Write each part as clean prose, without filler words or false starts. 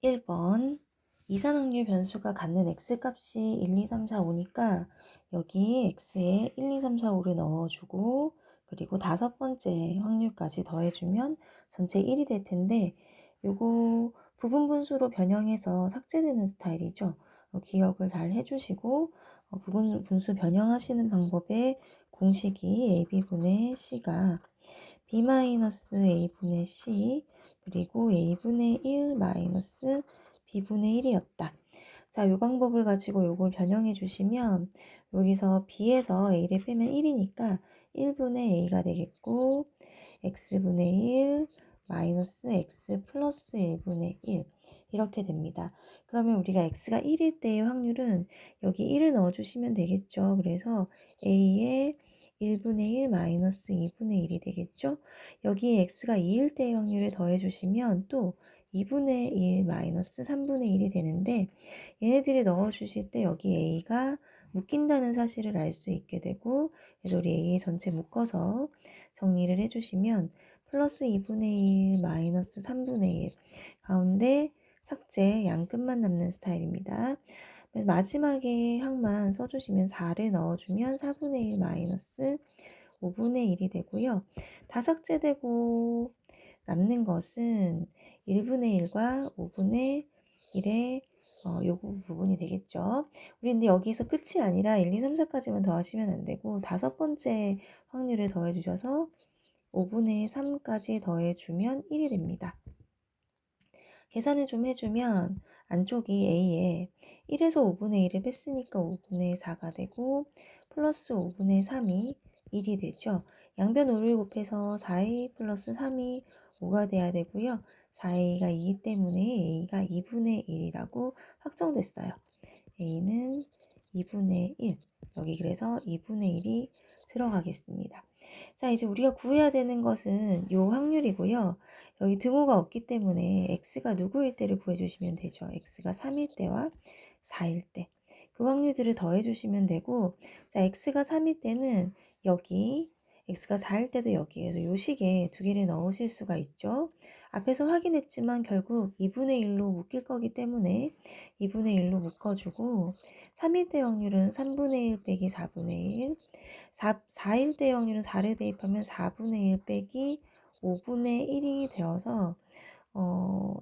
1번 이산확률 변수가 갖는 x값이 1, 2, 3, 4, 5니까 여기 x에 1, 2, 3, 4, 5를 넣어주고 그리고 다섯 번째 확률까지 더해주면 전체 1이 될 텐데 요거 부분 분수로 변형해서 삭제되는 스타일이죠. 기억을 잘 해주시고 부분 분수 변형하시는 방법의 공식이 AB분의 C가 B-A분의 C 그리고 A분의 1 마이너스 B분의 1이었다. 자, 이 방법을 가지고 이걸 변형해 주시면 여기서 B에서 A를 빼면 1이니까 1분의 A가 되겠고 X분의 1 마이너스 X 플러스 1분의 1 이렇게 됩니다. 그러면 우리가 X가 1일 때의 확률은 여기 1을 넣어주시면 되겠죠. 그래서 A의 1분의 1 마이너스 2분의 1이 되겠죠. 여기에 x가 2일 때의 확률을 더해주시면 또 2분의 1 마이너스 3분의 1이 되는데 얘네들을 넣어주실 때 여기 a가 묶인다는 사실을 알 수 있게 되고 그래서 우리 a 전체 묶어서 정리를 해주시면 플러스 2분의 1 마이너스 3분의 1 가운데 삭제 양끝만 남는 스타일입니다. 마지막에 항만 써주시면 4를 넣어주면 4분의 1 마이너스 5분의 1이 되고요. 다 삭제되고 남는 것은 1분의 1과 5분의 1의 요 부분이 되겠죠. 우리 근데 여기서 끝이 아니라 1, 2, 3, 4까지만 더하시면 안 되고 다섯 번째 확률을 더해 주셔서 5분의 3까지 더해 주면 1이 됩니다. 계산을 좀 해주면 안쪽이 A에 1에서 5분의 1을 뺐으니까 5분의 4가 되고 플러스 5분의 3이 1이 되죠. 양변 5를 곱해서 4A 플러스 3이 5가 돼야 되고요. 4A가 2 때문에 A가 2분의 1이라고 확정됐어요. A는 2분의 1 여기 그래서 2분의 1이 들어가겠습니다. 자, 이제 우리가 구해야 되는 것은 요 확률이고요. 여기 등호가 없기 때문에 x가 누구일 때를 구해주시면 되죠. x가 3일 때와 4일 때. 그 확률들을 더해주시면 되고, 자, x가 3일 때는 여기, x가 4일 때도 여기. 그래서 요 식에 두 개를 넣으실 수가 있죠. 앞에서 확인했지만 결국 2분의 1로 묶일 거기 때문에 2분의 1로 묶어주고, 3일 때 확률은 3분의 1 빼기 4분의 1, 4일 때 확률은 4를 대입하면 4분의 1 빼기 5분의 1이 되어서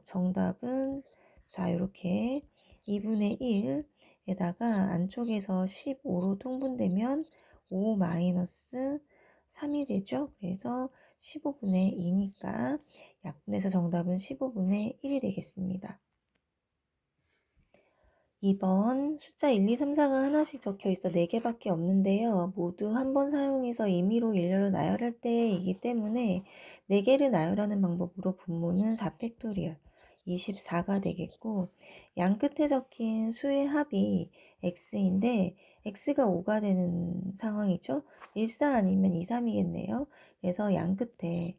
정답은 자 이렇게 2분의 1에다가 안쪽에서 15로 통분되면 5 마이너스 3이 되죠. 그래서 15분의 2니까 약분해서 정답은 15분의 1이 되겠습니다. 2번 숫자 1, 2, 3, 4가 하나씩 적혀 있어 4개밖에 없는데요. 모두 한 번 사용해서 임의로 일렬로 나열할 때이기 때문에 4개를 나열하는 방법으로 분모는 4팩토리얼 24가 되겠고 양 끝에 적힌 수의 합이 x인데 x가 5가 되는 상황이죠. 14 아니면 23이겠네요. 그래서 양 끝에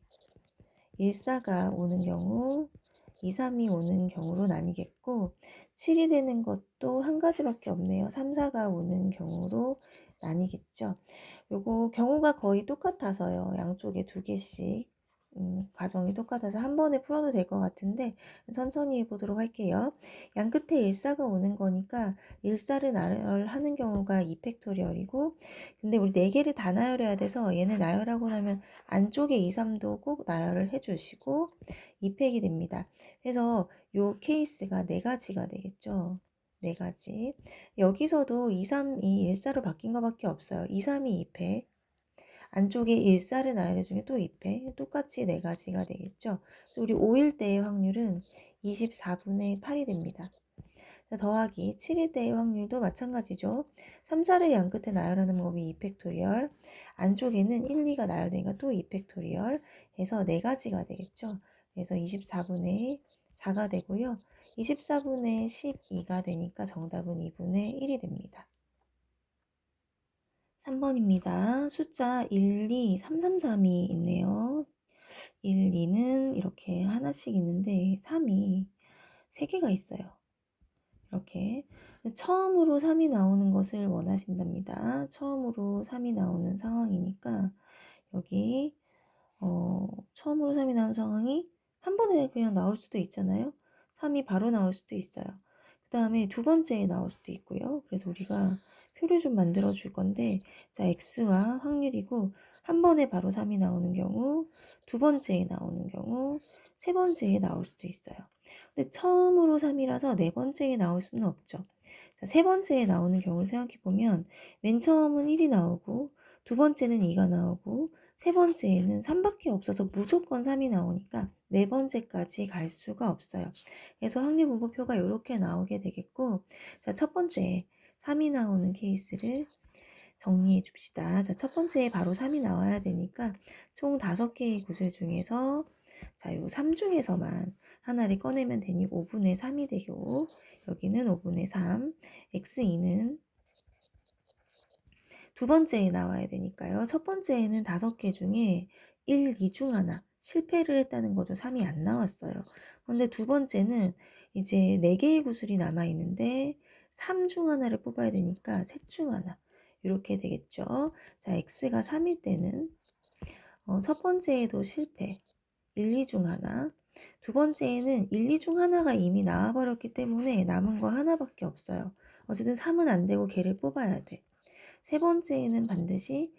14가 오는 경우 2, 3이 오는 경우로 나뉘겠고 7이 되는 것도 한 가지밖에 없네요. 3, 4가 오는 경우로 나뉘겠죠. 요거 경우가 거의 똑같아서요. 양쪽에 두 개씩 과정이 똑같아서 한 번에 풀어도 될 것 같은데 천천히 해보도록 할게요. 양 끝에 1사가 오는 거니까 1사를 나열하는 경우가 2팩토리얼이고 근데 우리 4개를 다 나열해야 돼서 얘는 나열하고 나면 안쪽에 2, 3도 꼭 나열을 해주시고 2팩이 됩니다. 그래서 요 케이스가 4가지가 되겠죠. 4가지. 여기서도 2, 3, 2, 1사로 바뀐 것밖에 없어요. 2, 3이 2팩. 안쪽에 1사를 나열해 중에 또 2패 똑같이 4가지가 되겠죠. 우리 5일 때의 확률은 24분의 8이 됩니다. 더하기 7일 때의 확률도 마찬가지죠. 3, 4를 양 끝에 나열하는 법이 2팩토리얼 안쪽에는 1, 2가 나열되니까 또 2팩토리얼 해서 4가지가 되겠죠. 그래서 24분의 4가 되고요. 24분의 12가 되니까 정답은 2분의 1이 됩니다. 3번입니다. 숫자 1, 2, 3, 3, 3이 있네요. 1, 2는 이렇게 하나씩 있는데 3이 3개가 있어요. 이렇게 처음으로 3이 나오는 것을 원하신답니다. 처음으로 3이 나오는 상황이니까 여기 처음으로 3이 나오는 상황이 한 번에 그냥 나올 수도 있잖아요. 3이 바로 나올 수도 있어요. 그 다음에 두 번째에 나올 수도 있고요. 그래서 우리가 표를 좀 만들어 줄 건데, 자, x와 확률이고, 한 번에 바로 3이 나오는 경우, 두 번째에 나오는 경우, 세 번째에 나올 수도 있어요. 근데 처음으로 3이라서 네 번째에 나올 수는 없죠. 자, 세 번째에 나오는 경우를 생각해 보면, 맨 처음은 1이 나오고, 두 번째는 2가 나오고, 세 번째에는 3밖에 없어서 무조건 3이 나오니까 네 번째까지 갈 수가 없어요. 그래서 확률분포표가 이렇게 나오게 되겠고, 자, 첫 번째 3이 나오는 케이스를 정리해 줍시다. 자, 첫 번째에 바로 3이 나와야 되니까 총 5개의 구슬 중에서 자, 요 3 중에서만 하나를 꺼내면 되니 5분의 3이 되고, 여기는 5분의 3, x2는 두 번째에 나와야 되니까요. 첫 번째에는 5개 중에 1, 2 중 하나 실패를 했다는 거죠. 3이 안 나왔어요. 그런데 두 번째는 이제 4개의 구슬이 남아 있는데 3 중 하나를 뽑아야 되니까 셋 중 하나 이렇게 되겠죠. 자, x가 3일 때는 첫 번째에도 실패 1, 2 중 하나, 두 번째에는 1, 2 중 하나가 이미 나와버렸기 때문에 남은 거 하나밖에 없어요. 어쨌든 3은 안 되고 걔를 뽑아야 돼. 세 번째에는 반드시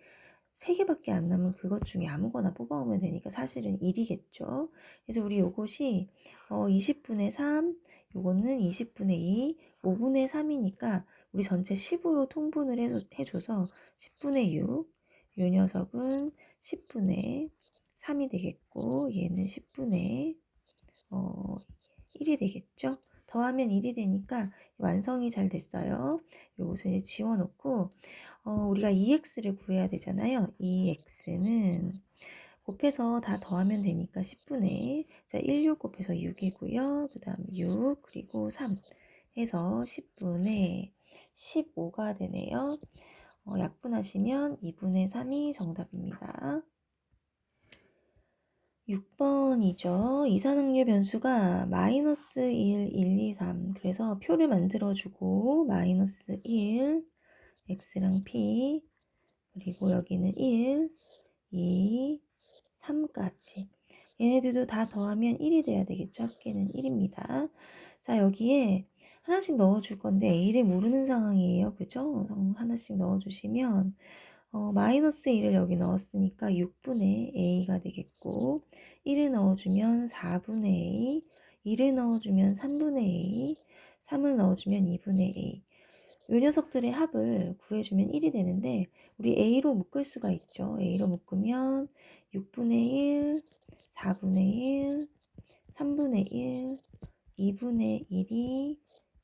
3개밖에 안 남은 그것 중에 아무거나 뽑아오면 되니까 사실은 1이겠죠. 그래서 우리 요것이 20분의 3, 요거는 20분의 2, 5분의 3이니까 우리 전체 10으로 통분을 해줘서 10분의 6, 요 녀석은 10분의 3이 되겠고, 얘는 10분의 1이 되겠죠. 더하면 1이 되니까 완성이 잘 됐어요. 요것을 이제 지워놓고 우리가 2x를 구해야 되잖아요. 2x는 곱해서 다 더하면 되니까 10분의 자 1, 6 곱해서 6이고요. 그 다음 6 그리고 3 해서 10분의 15가 되네요. 약분하시면 2분의 3이 정답입니다. 6번이죠. 이산항률 변수가 마이너스 1, 1, 2, 3. 그래서 표를 만들어주고 마이너스 1, x랑 p, 그리고 여기는 1, 2, 3까지. 얘네들도 다 더하면 1이 돼야 되겠죠. 합계는 1입니다. 자, 여기에 하나씩 넣어줄 건데 a를 모르는 상황이에요. 그죠? 하나씩 넣어주시면 마이너스 1을 여기 넣었으니까 6분의 a가 되겠고, 1을 넣어주면 4분의 a, 2를 넣어주면 3분의 a, 3을 넣어주면 2분의 a. 이 녀석들의 합을 구해주면 1이 되는데 우리 a로 묶을 수가 있죠. a로 묶으면 6분의 1, 4분의 1, 3분의 1, 2분의 1이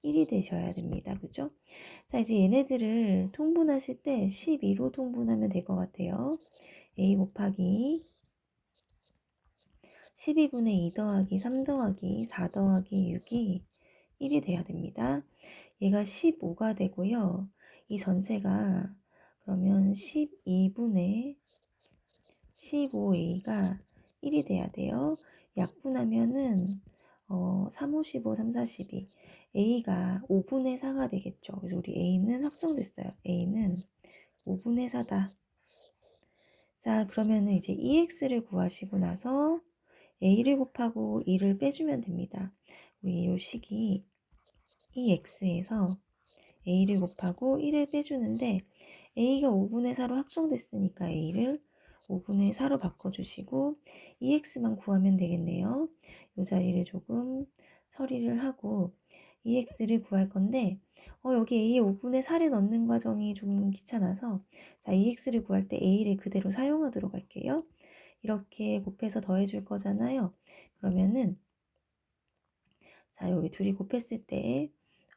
1이 되셔야 됩니다. 그죠? 자, 이제 얘네들을 통분하실 때 12로 통분하면 될 것 같아요. a 곱하기 12분의 2 더하기 3 더하기 4 더하기 6이 1이 돼야 됩니다. 얘가 15가 되고요. 이 전체가 그러면 12분의 15a가 1이 돼야 돼요. 약분하면은 3, 5, 15, 3, 4, 12 a가 5분의 4가 되겠죠. 그래서 우리 a는 확정됐어요. a는 5분의 4다. 자, 그러면은 이제 ex를 구하시고 나서 a를 곱하고 2를 빼주면 됩니다. 우리 이 식이 이 x에서 a를 곱하고 1을 빼주는데 a가 5분의 4로 확정됐으니까 a를 5분의 4로 바꿔주시고 2x만 구하면 되겠네요. 이 자리를 조금 처리를 하고 2x를 구할 건데 여기 a에 5분의 4를 넣는 과정이 좀 귀찮아서 자 2x를 구할 때 a를 그대로 사용하도록 할게요. 이렇게 곱해서 더해줄 거잖아요. 그러면은 자 여기 둘이 곱했을 때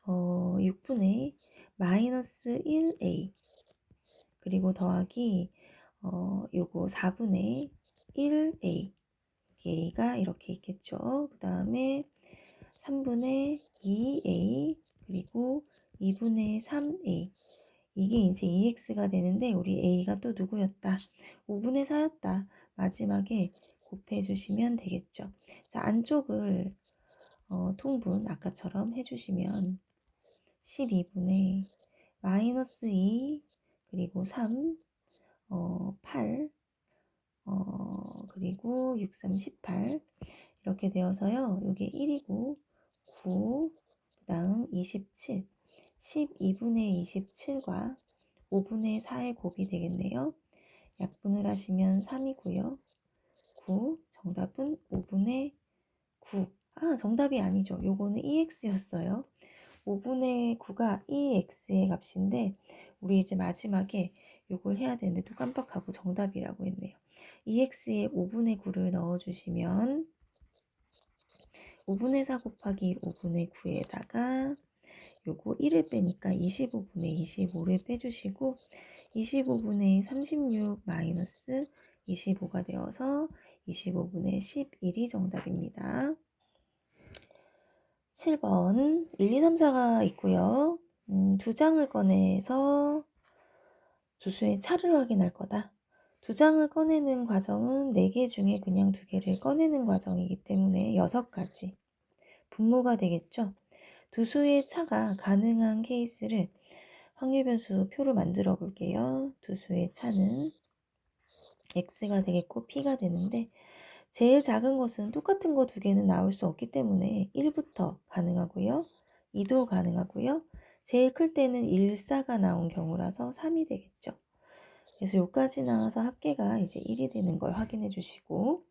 6분의 마이너스 1a 그리고 더하기 요거 4분의 1a a가 이렇게 있겠죠. 그 다음에 3분의 2a 그리고 2분의 3a 이게 이제 2x가 되는데 우리 a가 또 누구였다? 5분의 4였다. 마지막에 곱해주시면 되겠죠. 자, 안쪽을 통분 아까처럼 해주시면 12분의 마이너스 2 그리고 3 8 그리고 6, 3, 18 이렇게 되어서요. 이게 1이고 9, 그 다음 27, 12분의 27과 5분의 4의 곱이 되겠네요. 약분을 하시면 3이고요. 9, 정답은 5분의 9. 정답이 아니죠. 요거는 EX였어요. 5분의 9가 EX의 값인데 우리 이제 마지막에 요걸 해야 되는데 또 깜빡하고 정답이라고 했네요. EX에 5분의 9를 넣어주시면 5분의 4 곱하기 5분의 9에다가 요거 1을 빼니까 25분의 25를 빼주시고 25분의 36 마이너스 25가 되어서 25분의 11이 정답입니다. 7번 1, 2, 3, 4가 있고요. 두 장을 꺼내서 두 수의 차를 확인할 거다. 두 장을 꺼내는 과정은 4개 중에 그냥 2개를 꺼내는 과정이기 때문에 6가지 분모가 되겠죠. 두 수의 차가 가능한 케이스를 확률 변수 표로 만들어 볼게요. 두 수의 차는 x가 되겠고 p가 되는데 제일 작은 것은 똑같은 거 2개는 나올 수 없기 때문에 1부터 가능하고요. 2도 가능하고요. 제일 클 때는 1, 4가 나온 경우라서 3이 되겠죠. 그래서 여기까지 나와서 합계가 이제 1이 되는 걸 확인해 주시고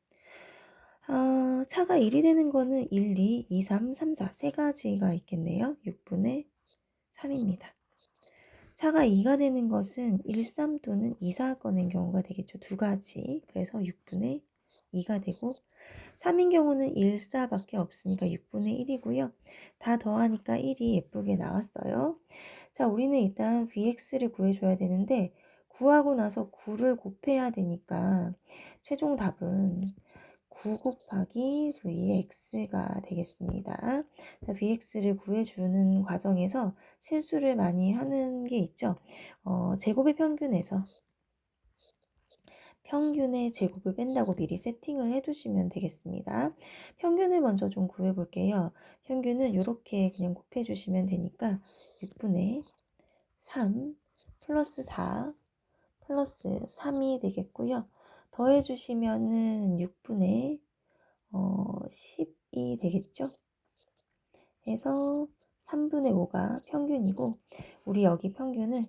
차가 1이 되는 거는 1, 2, 2, 3, 3, 4 세 가지가 있겠네요. 6분의 3입니다. 차가 2가 되는 것은 1, 3 또는 2, 4 꺼낸 경우가 되겠죠. 2가지. 그래서 6분의 2가 되고 3인 경우는 1, 4밖에 없으니까 6분의 1이고요. 다 더하니까 1이 예쁘게 나왔어요. 자, 우리는 일단 Vx를 구해줘야 되는데 구하고 나서 9를 곱해야 되니까 최종 답은 9 곱하기 Vx가 되겠습니다. 자, Vx를 구해주는 과정에서 실수를 많이 하는 게 있죠. 제곱의 평균에서 평균의 제곱을 뺀다고 미리 세팅을 해두시면 되겠습니다. 평균을 먼저 좀 구해볼게요. 평균은 이렇게 그냥 곱해주시면 되니까 6분의 3 플러스 4 플러스 3이 되겠고요. 더해주시면은 6분의 10이 되겠죠. 해서 3분의 5가 평균이고 우리 여기 평균을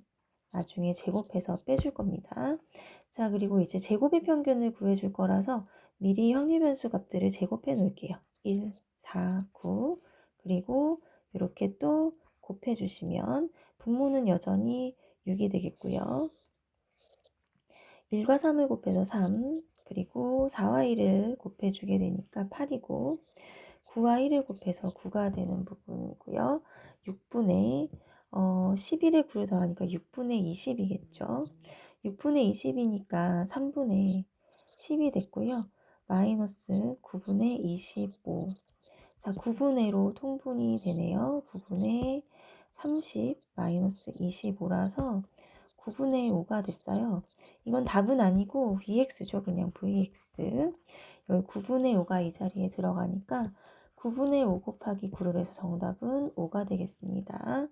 나중에 제곱해서 빼줄 겁니다. 자, 그리고 이제 제곱의 평균을 구해줄 거라서 미리 확률 변수 값들을 제곱해 놓을게요. 1, 4, 9 그리고 이렇게 또 곱해 주시면 분모는 여전히 6이 되겠고요. 1과 3을 곱해서 3 그리고 4와 1을 곱해주게 되니까 8이고 9와 1을 곱해서 9가 되는 부분이고요. 6분의 11에 9를 더하니까 6분의 20이겠죠. 6분의 20이니까 3분의 10이 됐고요. 마이너스 9분의 25. 자, 9분의로 통분이 되네요. 9분의 30 마이너스 25라서 9분의 5가 됐어요. 이건 답은 아니고 Vx죠. 그냥 Vx. 여기 9분의 5가 이 자리에 들어가니까 9분의 5 곱하기 9를 해서 정답은 5가 되겠습니다.